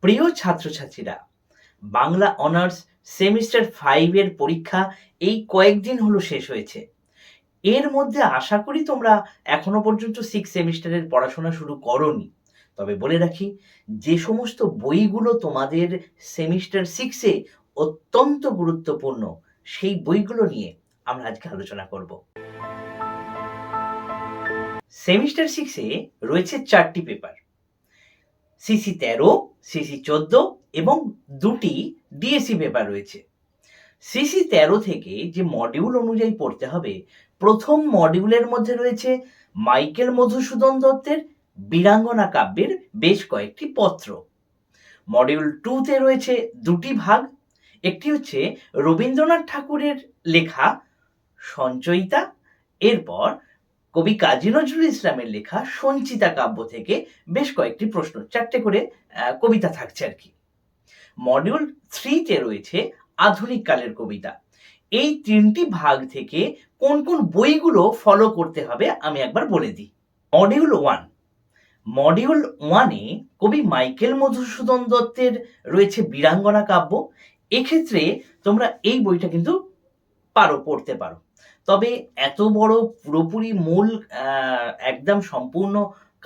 প্রিয় ছাত্রছাত্রীরা, Bangla honours semester 5 এর পরীক্ষা এই কয়েকদিন হলো শেষ হয়েছে। এর মধ্যে আশা করি তোমরা এখনো পর্যন্ত 6 সেমিস্টারের পড়াশোনা শুরু করোনি। তবে বলে রাখি, যে সমস্ত বইগুলো তোমাদের সেমিস্টার 6 এ অত্যন্ত গুরুত্বপূর্ণ, সেই বইগুলো নিয়ে আমরা আজকে আলোচনা করব। সেমিস্টার 6 এ রয়েছে 4 টি পেপার। সিসি 13, সিসি 14 এবং 2টি ডিএসসি পেপার রয়েছে। সিসি 13 থেকে যে মডিউল অনুযায়ী পড়তে হবে, প্রথম মডিউলের মধ্যে রয়েছে মাইকেল মধুসূদন দত্তের বীরাঙ্গনা কাব্যের বেশ কয়েকটি পত্র। মডিউল 2 তে রয়েছে 2টি ভাগ। একটি হচ্ছে রবীন্দ্রনাথ ঠাকুরের লেখা সঞ্চয়িতা, এরপর কবি কাজী নজরুল ইসলামের লেখা সঞ্চিতা কাব্য থেকে বেশ কয়েকটি প্রশ্ন, 4টে করে কবিতা থাকছে আর কি। মডিউল 3 তে রয়েছে আধুনিক কালের কবিতা। এই 3টি ভাগ থেকে কোন কোন বইগুলো ফলো করতে হবে আমি একবার বলে দিই। মডিউল 1 এ কবি মাইকেল মধুসূদন দত্তের রয়েছে বীরাঙ্গনা কাব্য। এক্ষেত্রে তোমরা এই বইটা কিন্তু পড়তে পারো। তবে এত বড় পুরোপুরি মূল একদম সম্পূর্ণ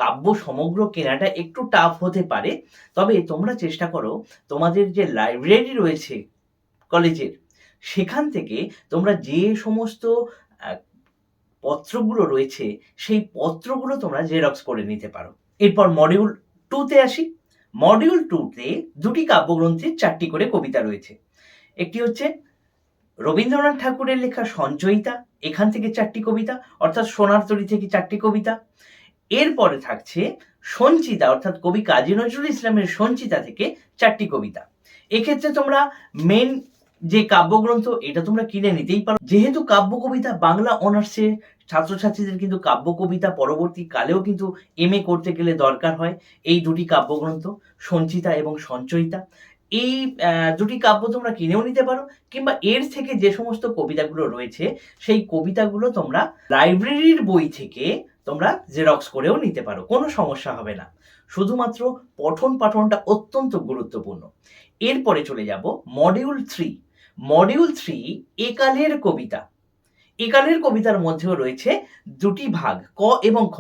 কাব্য সমগ্র কেনাটা একটু টাফ হতে পারে। তবে তোমরা চেষ্টা করো, তোমাদের যে লাইব্রেরি রয়েছে কলেজের, সেখান থেকে তোমরা যে সমস্ত পত্রগুলো রয়েছে সেই পত্রগুলো তোমরা জেরক্স করে নিতে পারো। এরপর মডিউল 2 তে আসি। মডিউল 2 তে 2টি কাব্যগ্রন্থের 4টি করে কবিতা রয়েছে। একটি হচ্ছে রবীন্দ্রনাথ ঠাকুরের লেখা সঞ্চয়িতা, এখান থেকে 4টি কবিতা, অর্থাৎ সোনার তরী থেকে 4টি কবিতা। এরপরে থাকছে সঞ্চিতা, অর্থাৎ কবি কাজী নজরুল ইসলামের সঞ্চিতা থেকে 4টি কবিতা। এক্ষেত্রে তোমরা মেন যে কাব্যগ্রন্থ, এটা তোমরা কিনে নিতেই পারো। যেহেতু কাব্য কবিতা বাংলা অনার্সে ছাত্রছাত্রীদের কিন্তু কাব্য কবিতা পরবর্তীকালেও কিন্তু এমএ করতে গেলে দরকার হয় এই 2টি কাব্যগ্রন্থ, সঞ্চিতা এবং সঞ্চয়িতা। এই 2টি কাব্য তোমরা কিনেও নিতে পারো, কিংবা এর থেকে যে সমস্ত কবিতাগুলো রয়েছে সেই কবিতাগুলো তোমরা লাইব্রেরির বই থেকে তোমরা জেরক্স করেও নিতে পারো, কোনো সমস্যা হবে না। শুধুমাত্র পঠন পাঠনটা অত্যন্ত গুরুত্বপূর্ণ। এরপরে চলে যাব মডিউল 3। মডিউল 3 একালের কবিতা। একালের কবিতার মধ্যেও রয়েছে 2টি ভাগ, ক এবং খ।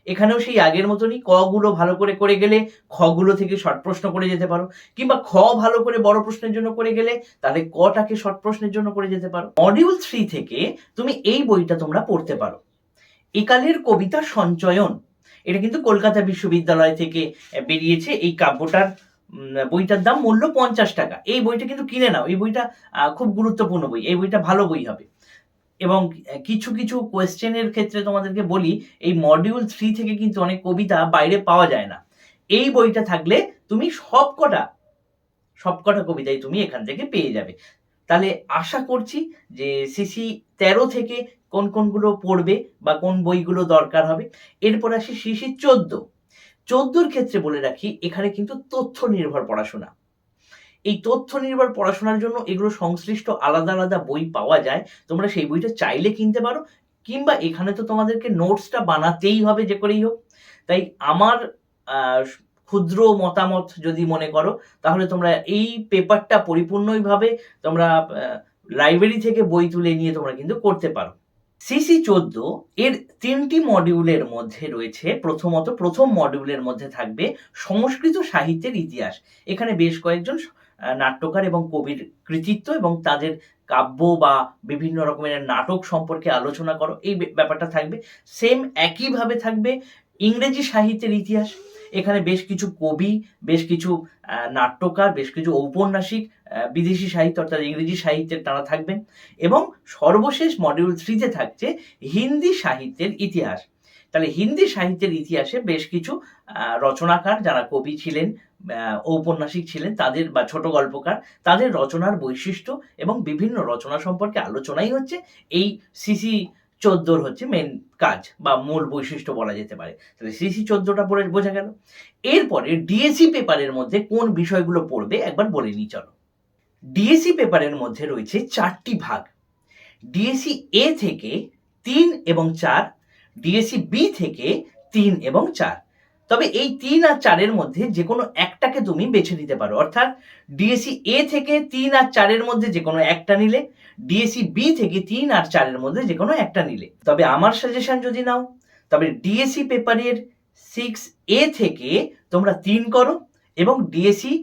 এখানেও সেই আগের মতনই, ক গুলো ভালো করে করে গেলে খ গুলো থেকে শর্ট প্রশ্ন করে যেতে পারো, কিংবা খ ভালো করে বড় প্রশ্নের জন্য করে গেলে তাহলে কটাকে শর্ট প্রশ্নের জন্য করে যেতে পারো। মডিউল 3 থেকে তুমি এই বইটা তোমরা পড়তে পারো, একালের কবিতা সঞ্চয়ন। এটা কিন্তু কলকাতা বিশ্ববিদ্যালয় থেকে বেরিয়েছে। এই কাব্যটার বইটার দাম মূল্য 50 টাকা। এই বইটা কিন্তু কিনে নাও, এই বইটা খুব গুরুত্বপূর্ণ বই, এই বইটা ভালো বই হবে। এবং কিছু কিছু কোয়েশ্চেনের ক্ষেত্রে তোমাদেরকে বলি, এই মডিউল 3 থেকে কিন্তু অনেক কবিতা বাইরে পাওয়া যায় না। এই বইটা থাকলে তুমি সবকটা কবিতাই তুমি এখান থেকে পেয়ে যাবে। তাহলে আশা করছি যে সিসি 13 থেকে কোন কোনগুলো পড়বে বা কোন বইগুলো দরকার হবে। এরপর আসি সিসি 14 ক্ষেত্রে বলে রাখি, এখানে কিন্তু তথ্য নির্ভর পড়াশোনা। এই তথ্য নির্ভর পড়াশোনার জন্য এগুলো সংশ্লিষ্ট আলাদা আলাদা বই পাওয়া যায়। তোমরা সেই বইটা চাইলে কিনতে পারো, কিংবা এখানে তো তোমাদেরকে নোটসটা বানাতেই হবে যে করেই হোক। তাই আমার ক্ষুদ্র মতামত যদি মনে করো, তাহলে তোমরা এই পেপারটা পরিপূর্ণভাবে তোমরা লাইব্রেরি থেকে বই তুলে নিয়ে তোমরা কিন্তু করতে পারো। সিসি 14 এর 3টি মডিউলের মধ্যে রয়েছে, প্রথমত প্রথম মডিউলের মধ্যে থাকবে সংস্কৃত সাহিত্যের ইতিহাস। এখানে বেশ কয়েকজন নাট্যকার এবং কবির কৃতিত্ব এবং তাদের কাব্য বা বিভিন্ন রকমের নাটক সম্পর্কে আলোচনা করো, এই ব্যাপারটা থাকবে। সেম একইভাবে থাকবে ইংরেজি সাহিত্যের ইতিহাস। এখানে বেশ কিছু কবি, বেশ কিছু নাট্যকার, বেশ কিছু ঔপন্যাসিক বিদেশি সাহিত্য অর্থাৎ ইংরেজি সাহিত্যের তারা থাকবেন। এবং সর্বশেষ মডিউল 3 তে থাকছে হিন্দি সাহিত্যের ইতিহাস। তাহলে হিন্দি সাহিত্যের ইতিহাসে বেশ কিছু রচনাকার, যারা কবি ছিলেন, ঔপন্যাসিক ছিলেন, তাদের বা ছোট গল্পকার, তাদের রচনার বৈশিষ্ট্য এবং বিভিন্ন রচনা সম্পর্কে আলোচনাই হচ্ছে এই সিসি 14 হচ্ছে মেন কাজ বা মূল বৈশিষ্ট্য বলা যেতে পারে। তাহলে সিসি 14টা পড়ে বোঝা গেল। এরপরে ডিএসসি পেপারের মধ্যে কোন বিষয়গুলো পড়বে একবার বলে নিই চলো। ডিএসসি পেপারের মধ্যে রয়েছে 4টি ভাগ। ডিএসসি এ থেকে 3 এবং 4, ডিএসসি বি থেকে 3 এবং 4। তবে এই 3 আর 4 এর মধ্যে যেকোনো একটাকে তুমি বেছে নিতে পারো। অর্থাৎ ডিএসসি এ থেকে 3 আর 4 এর মধ্যে যেকোনো একটা নিলে, ডিএসসি বি থেকে 3 আর 4 এর মধ্যে যেকোনো একটা নিলে। তবে আমার সাজেশন যদি নাও, তবে ডিএসসি পেপারের 6 এ থেকে তোমরা 3 করো এবং ডিএসসি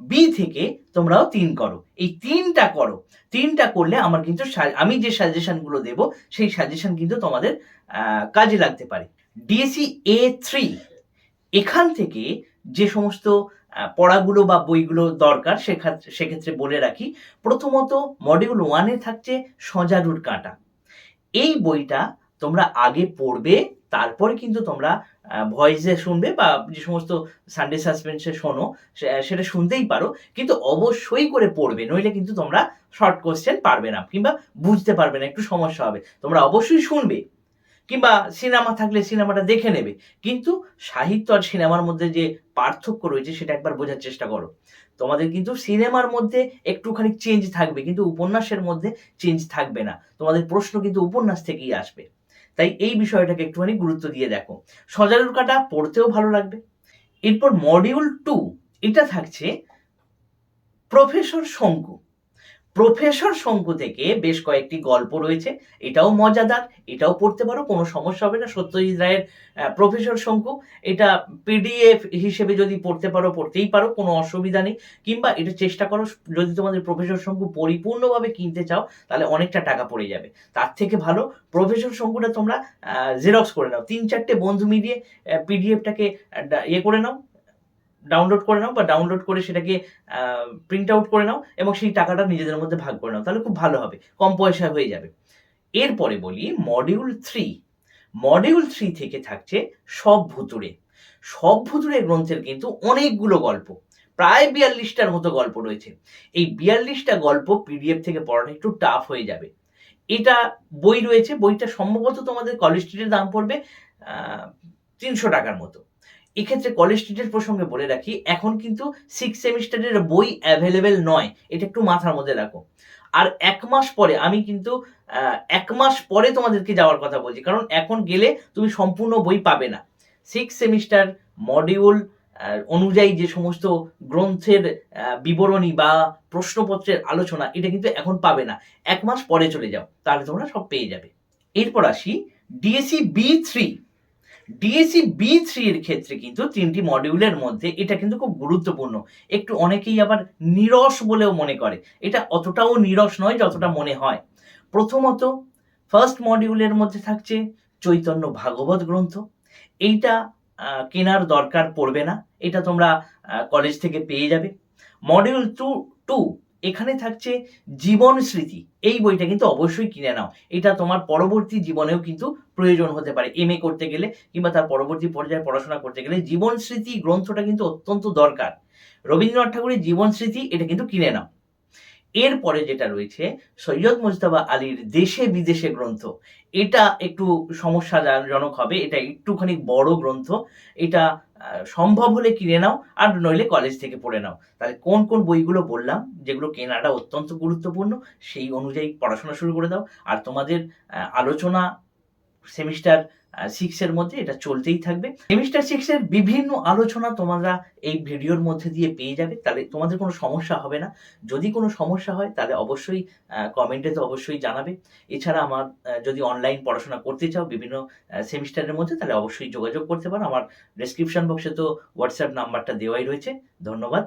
বি থেকে তোমরাও 3 করো। এই 3টা করো। 3টা করলে আমার কিন্তু আমি যে সাজেশনগুলো দেব সেই সাজেশন কিন্তু তোমাদের কাজে লাগতে পারে। ডিএসসি A3 এখান থেকে যে সমস্ত পড়াগুলো বা বইগুলো দরকার সেক্ষেত্রে বলে রাখি, প্রথমত মডিউল 1 এ থাকছে সজারুর কাঁটা। এই বইটা তোমরা আগে পড়বে, তারপরে কিন্তু তোমরা ভয়েসে শুনবে বা যে সমস্ত সানডে সাসপেন্সে শোনো সেটা শুনতেই পারো, কিন্তু অবশ্যই করে পড়বে, নইলে কিন্তু তোমরা শর্ট কোশ্চেন পারবে না কিংবা বুঝতে পারবে না, একটু সমস্যা হবে। তোমরা অবশ্যই শুনবে কিংবা সিনেমা থাকলে সিনেমাটা দেখে নেবে, কিন্তু সাহিত্য আর সিনেমার মধ্যে যে পার্থক্য রয়েছে সেটা একবার বোঝার চেষ্টা করো। তোমাদের কিন্তু সিনেমার মধ্যে একটুখানি চেঞ্জ থাকবে, কিন্তু উপন্যাসের মধ্যে চেঞ্জ থাকবে না। তোমাদের প্রশ্ন কিন্তু উপন্যাস থেকেই আসবে। তাই এই বিষয়টাকে একটুখানি গুরুত্ব দিয়ে দেখো। সজারুর কাঁটা পড়তেও ভালো লাগবে। এরপর মডিউল 2 এটা থাকছে প্রফেসর শঙ্কু। প্রফেসর শঙ্কু থেকে বেশ কয়েকটি গল্প রয়েছে, এটাও মজাদার, এটাও পড়তে পারো, কোনো সমস্যা হবে না। সত্যজিৎ রায়ের প্রফেসর শঙ্কু, এটা পিডিএফ হিসেবে যদি পড়তে পারো পড়তেই পারো, কোনো অসুবিধা নেই। কিংবা এটা চেষ্টা করো, যদি তোমাদের প্রফেসর শঙ্কু পরিপূর্ণভাবে কিনতে চাও তাহলে অনেকটা টাকা পড়ে যাবে, তার থেকে ভালো প্রফেসর শঙ্কুটা তোমরা জেরক্স করে নাও, 3-4টে বন্ধু মিলিয়ে পিডিএফটাকে ইয়ে করে নাও, ডাউনলোড করে নাও বা ডাউনলোড করে সেটাকে প্রিন্ট আউট করে নাও এবং সেই টাকাটা নিজেদের মধ্যে ভাগ করে নাও, তাহলে খুব ভালো হবে, কম পয়সায় হয়ে যাবে। এরপরে বলি মডিউল 3। মডিউল 3 থেকে থাকছে সব ভুতুড়ে। সব ভুতুড়ে গ্রন্থের কিন্তু অনেকগুলো গল্প, প্রায় 42টার মতো গল্প রয়েছে। এই 42টা গল্প পিডিএফ থেকে পড়াটা একটু টাফ হয়ে যাবে। এটা বই রয়েছে, বইটা সম্ভবত তোমাদের কলেজ স্ট্রিটের দাম পড়বে 300 টাকার মতো। এক্ষেত্রে কলেজ স্ট্রিটের প্রসঙ্গে বলে রাখি, এখন কিন্তু 6 সেমিস্টারের বই অ্যাভেলেবেল নয়, এটা একটু মাথার মধ্যে রাখো। আর 1 মাস পরে, আমি কিন্তু 1 মাস পরে তোমাদেরকে যাওয়ার কথা বলছি, কারণ এখন গেলে তুমি সম্পূর্ণ বই পাবে না। 6 সেমিস্টার মডিউল অনুযায়ী যে সমস্ত গ্রন্থের বিবরণী বা প্রশ্নপত্রের আলোচনা, এটা কিন্তু এখন পাবে না, 1 মাস পরে চলে যাও, তাহলে তোমরা সব পেয়ে যাবে। এরপর আসি ডিএসসি B3। ডিএসসি B3 এর ক্ষেত্রে কিন্তু 3টি মডিউলের মধ্যে এটা কিন্তু খুব গুরুত্বপূর্ণ। একটু অনেকেই আবার নিরস বলেও মনে করে, এটা অতটাও নিরস নয় যতটা মনে হয়। প্রথমত ফার্স্ট মডিউলের মধ্যে থাকছে চৈতন্য ভাগবত গ্রন্থ। এইটা কেনার দরকার পড়বে না, এটা তোমরা কলেজ থেকে পেয়ে যাবে। মডিউল 2 এখানে থাকছে জীবন স্মৃতি। এই বইটা কিন্তু অবশ্যই কিনে নাও, এটা তোমার পরবর্তী জীবনেও কিন্তু প্রয়োজন হতে পারে। এমএ করতে গেলে কিংবা তার পরবর্তী পর্যায়ে পড়াশোনা করতে গেলে জীবন স্মৃতি গ্রন্থটা কিন্তু অত্যন্ত দরকার। রবীন্দ্রনাথ ঠাকুরের জীবন স্মৃতি, এটা কিন্তু কিনে নাও। এরপরে যেটা রয়েছে সৈয়দ মুজতবা আলীর দেশে বিদেশে গ্রন্থ। এটা একটু সমস্যাজনক হবে, এটা একটুখানি বড় গ্রন্থ, এটা সম্ভব হলে কিনে নাও, আর নইলে কলেজ থেকে পড়ে নাও। তাহলে কোন কোন বইগুলো বললাম যেগুলো কেনাটা অত্যন্ত গুরুত্বপূর্ণ, সেই অনুযায়ী পড়াশোনা শুরু করে দাও। আর তোমাদের আলোচনা সেমিস্টার 6 এর মধ্যে এটা চলতেই থাকবে। সেমিস্টার 6 এর বিভিন্ন আলোচনা তোমরা এই ভিডিওর মধ্যে দিয়ে পেয়ে যাবে, তাহলে তোমাদের কোনো সমস্যা হবে না। যদি কোনো সমস্যা হয় তাহলে অবশ্যই কমেন্টে তো অবশ্যই জানাবে। এছাড়া আমার যদি অনলাইন পড়াশোনা করতে চাও বিভিন্ন সেমিস্টারের মধ্যে, তাহলে অবশ্যই যোগাযোগ করতে পারো। আমার ডেসক্রিপশন বক্সে তো হোয়াটসঅ্যাপ নাম্বারটা দেওয়াই রয়েছে। ধন্যবাদ।